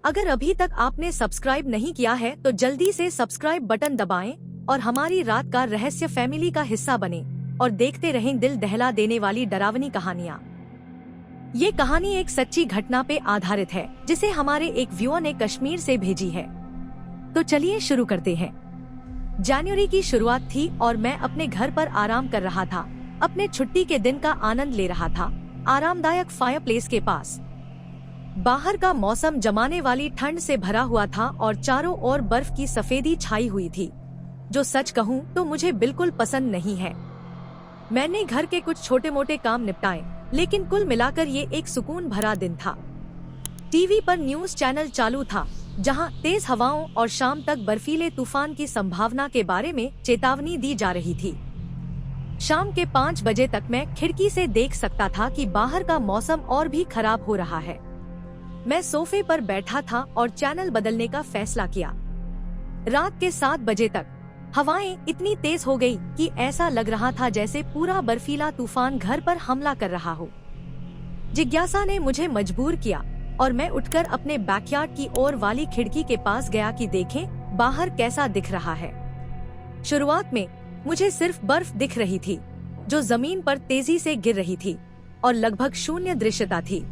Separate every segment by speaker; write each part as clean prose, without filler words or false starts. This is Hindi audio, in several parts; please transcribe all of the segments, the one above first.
Speaker 1: अगर अभी तक आपने सब्सक्राइब नहीं किया है तो जल्दी से सब्सक्राइब बटन दबाएं और हमारी रात का रहस्य फैमिली का हिस्सा बने और देखते रहें दिल दहला देने वाली डरावनी कहानियाँ। ये कहानी एक सच्ची घटना पे आधारित है जिसे हमारे एक व्यूअर ने कश्मीर से भेजी है। तो चलिए शुरू करते हैं। जनवरी की शुरुआत थी और मैं अपने घर पर आराम कर रहा था, अपने छुट्टी के दिन का आनंद ले रहा था, आरामदायक फायरप्लेस के पास। बाहर का मौसम जमाने वाली ठंड से भरा हुआ था और चारों ओर बर्फ की सफेदी छाई हुई थी, जो सच कहूँ तो मुझे बिल्कुल पसंद नहीं है। मैंने घर के कुछ छोटे मोटे काम निपटाए, लेकिन कुल मिलाकर ये एक सुकून भरा दिन था। टीवी पर न्यूज चैनल चालू था, जहां तेज हवाओं और शाम तक बर्फीले तूफान की संभावना के बारे में चेतावनी दी जा रही थी। शाम के 5 बजे तक मैं खिड़की से देख सकता था कि बाहर का मौसम और भी खराब हो रहा है। मैं सोफे पर बैठा था और चैनल बदलने का फैसला किया। रात के 7 बजे तक हवाएं इतनी तेज हो गई कि ऐसा लग रहा था जैसे पूरा बर्फीला तूफान घर पर हमला कर रहा हो। जिज्ञासा ने मुझे मजबूर किया और मैं उठकर अपने बैकयार्ड की ओर वाली खिड़की के पास गया कि देखें बाहर कैसा दिख रहा है। शुरुआत में मुझे सिर्फ बर्फ दिख रही थी, जो जमीन पर तेजी से गिर रही थी और लगभग शून्य दृश्यता थी।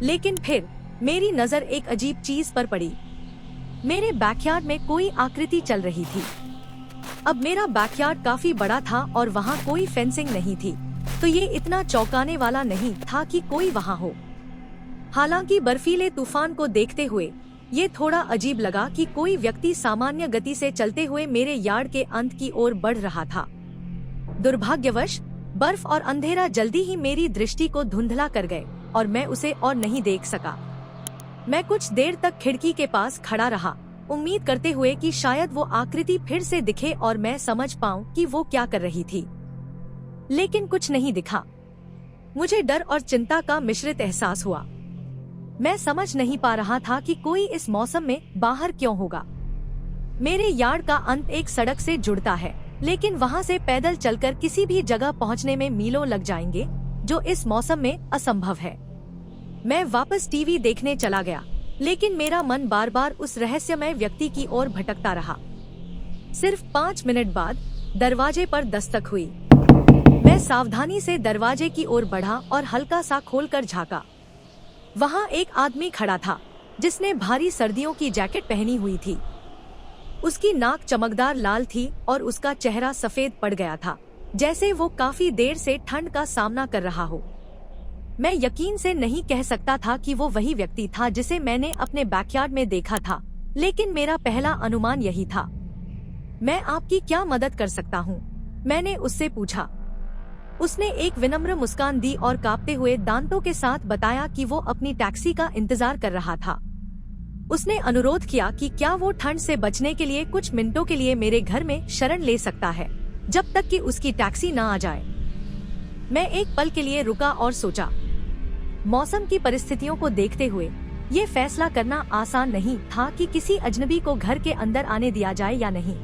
Speaker 1: लेकिन फिर मेरी नजर एक अजीब चीज पर पड़ी। मेरे बैकयार्ड में कोई आकृति चल रही थी। अब मेरा बैकयार्ड काफी बड़ा था और वहाँ कोई फेंसिंग नहीं थी, तो ये इतना चौंकाने वाला नहीं था कि कोई वहाँ हो। हालांकि बर्फीले तूफान को देखते हुए ये थोड़ा अजीब लगा कि कोई व्यक्ति सामान्य गति से चलते हुए मेरे यार्ड के अंत की ओर बढ़ रहा था। दुर्भाग्यवश बर्फ और अंधेरा जल्दी ही मेरी दृष्टि को धुंधला कर गए और मैं उसे और नहीं देख सका। मैं कुछ देर तक खिड़की के पास खड़ा रहा, उम्मीद करते हुए कि शायद वो आकृति फिर से दिखे और मैं समझ पाऊं कि वो क्या कर रही थी। लेकिन कुछ नहीं दिखा। मुझे डर और चिंता का मिश्रित एहसास हुआ। मैं समझ नहीं पा रहा था कि कोई इस मौसम में बाहर क्यों होगा। मेरे यार्ड का अंत एक सड़क से जुड़ता है, लेकिन वहाँ से पैदल चलकर किसी भी जगह पहुँचने में मीलों लग जाएंगे, जो इस मौसम में असंभव है। मैं वापस टीवी देखने चला गया, लेकिन मेरा मन बार बार उस रहस्यमय व्यक्ति की ओर भटकता रहा। सिर्फ 5 मिनट बाद दरवाजे पर दस्तक हुई। मैं सावधानी से दरवाजे की ओर बढ़ा और हल्का सा खोलकर झाँका। वहाँ एक आदमी खड़ा था, जिसने भारी सर्दियों की जैकेट पहनी हुई थी। उसकी नाक चमकदार लाल थी और उसका चेहरा सफेद पड़ गया था, जैसे वो काफी देर से ठंड का सामना कर रहा हो। मैं यकीन से नहीं कह सकता था कि वो वही व्यक्ति था जिसे मैंने अपने बैकयार्ड में देखा था, लेकिन मेरा पहला अनुमान यही था। मैं आपकी क्या मदद कर सकता हूँ? मैंने उससे पूछा। उसने एक विनम्र मुस्कान दी और कांपते हुए दांतों के साथ बताया कि वो अपनी टैक्सी का इंतजार कर रहा था। उसने अनुरोध किया कि क्या वो ठंड से बचने के लिए कुछ मिनटों के लिए मेरे घर में शरण ले सकता है, जब तक कि उसकी टैक्सी न आ जाए। मैं एक पल के लिए रुका और सोचा। मौसम की परिस्थितियों को देखते हुए ये फैसला करना आसान नहीं था कि किसी अजनबी को घर के अंदर आने दिया जाए या नहीं।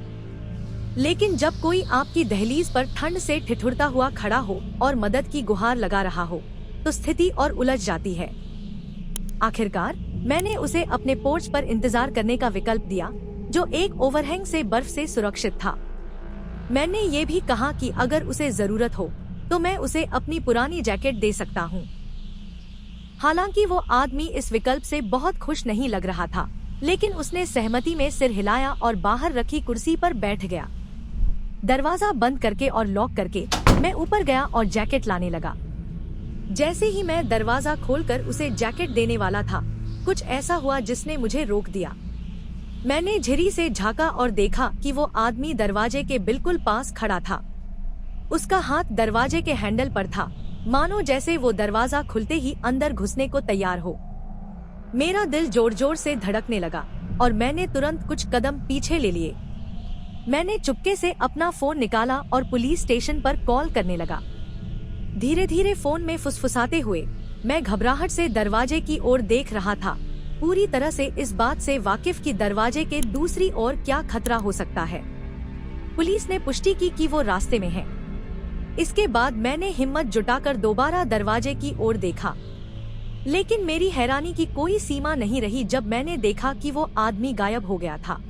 Speaker 1: लेकिन जब कोई आपकी दहलीज पर ठंड से ठिठुरता हुआ खड़ा हो और मदद की गुहार लगा रहा हो, तो स्थिति और उलझ जाती है। आखिरकार मैंने उसे अपने पोर्च पर इंतजार करने का विकल्प दिया, जो एक ओवरहैंग से बर्फ से सुरक्षित था। मैंने ये भी कहा कि अगर उसे जरूरत हो तो मैं उसे अपनी पुरानी जैकेट दे सकता हूँ। हालांकि वो आदमी इस विकल्प से बहुत खुश नहीं लग रहा था, लेकिन उसने सहमति में सिर हिलाया और बाहर रखी कुर्सी पर बैठ गया। दरवाजा बंद करके और लॉक करके मैं ऊपर गया और जैकेट लाने लगा। जैसे ही मैं दरवाजा खोलकर उसे जैकेट देने वाला था, कुछ ऐसा हुआ जिसने मुझे रोक दिया। मैंने झिरी से झांका और देखा कि वो आदमी दरवाजे के बिल्कुल पास खड़ा था। उसका हाथ दरवाजे के हैंडल पर था, मानो जैसे वो दरवाजा खुलते ही अंदर घुसने को तैयार हो। मेरा दिल जोर जोर से धड़कने लगा और मैंने तुरंत कुछ कदम पीछे ले लिए। मैंने चुपके से अपना फोन निकाला और पुलिस स्टेशन पर कॉल करने लगा। धीरे धीरे फोन में फुसफुसाते हुए मैं घबराहट से दरवाजे की ओर देख रहा था, पूरी तरह से इस बात से वाकिफ कि दरवाजे के दूसरी ओर क्या खतरा हो सकता है। पुलिस ने पुष्टि की कि वो रास्ते में है। इसके बाद मैंने हिम्मत जुटाकर दोबारा दरवाजे की ओर देखा। लेकिन मेरी हैरानी की कोई सीमा नहीं रही जब मैंने देखा कि वो आदमी गायब हो गया था।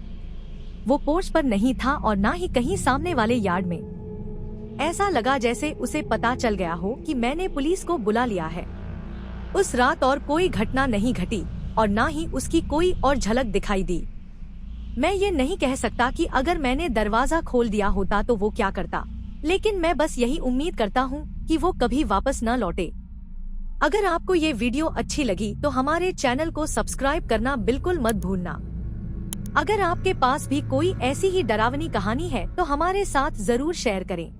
Speaker 1: वो पोर्च पर नहीं था और ना ही कहीं सामने वाले यार्ड में। ऐसा लगा जैसे उसे पता चल गया हो कि मैंने पुलिस को बुला लिया है। उस रात और कोई घटना नहीं घटी और ना ही उसकी कोई और झलक दिखाई दी। मैं ये नहीं कह सकता कि अगर मैंने दरवाजा खोल दिया होता तो वो क्या करता, लेकिन मैं बस यही उम्मीद करता हूँ कि वो कभी वापस न लौटे। अगर आपको ये वीडियो अच्छी लगी तो हमारे चैनल को सब्सक्राइब करना बिल्कुल मत भूलना। अगर आपके पास भी कोई ऐसी ही डरावनी कहानी है तो हमारे साथ जरूर शेयर करें।